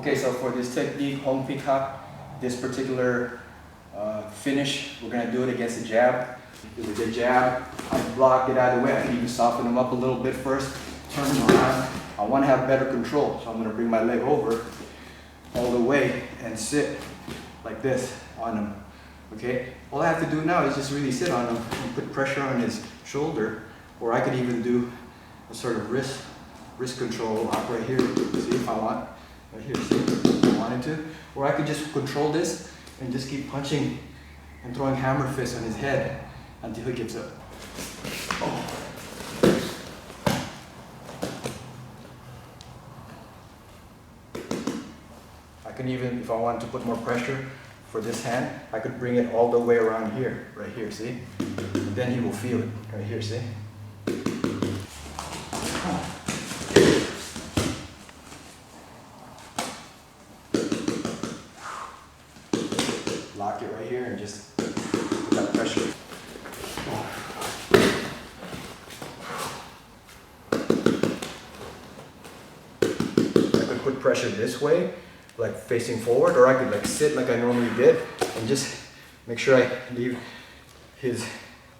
Okay, so for this technique, home pickup, this particular finish, we're going to do it against the jab. With the jab, I block it out of the way. I can even soften them up a little bit first, turn them around. I want to have better control, so I'm going to bring my leg over all the way and sit like this on him. Okay, all I have to do now is just really sit on him and put pressure on his shoulder, or I could even do a sort of wrist control lock right here. See if I want, right here. See if I wanted to, or I could just control this and just keep punching and throwing hammer fists on his head until he gives up. Oh. I can even, if I wanted to put more pressure for this hand, I could bring it all the way around here, right here, see? And then he will feel it, right here, see? Lock it right here and just put that pressure. I could put pressure this way, like facing forward, or I could like sit like I normally did and just make sure I leave his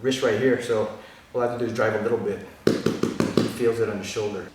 wrist right here. So all I have to do is drive a little bit. He feels it on the shoulder.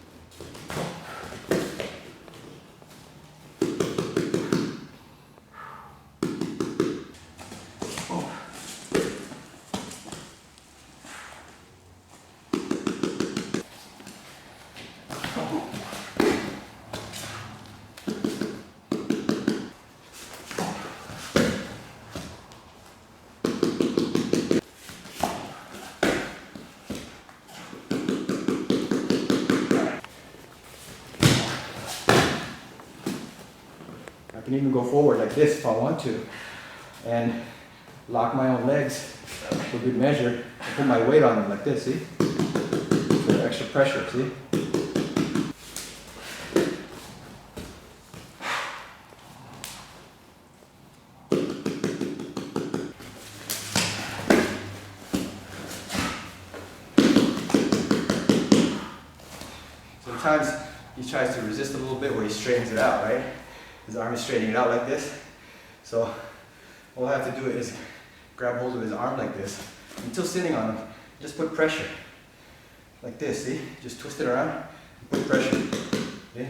I can even go forward like this if I want to and lock my own legs for good measure and put my weight on them like this, see? For extra pressure, see? Sometimes he tries to resist a little bit where he straightens it out, right? His arm is straightening it out like this. So all I have to do is grab hold of his arm like this. Until sitting on him, just put pressure. Like this, see? Just twist it around, put pressure. Okay?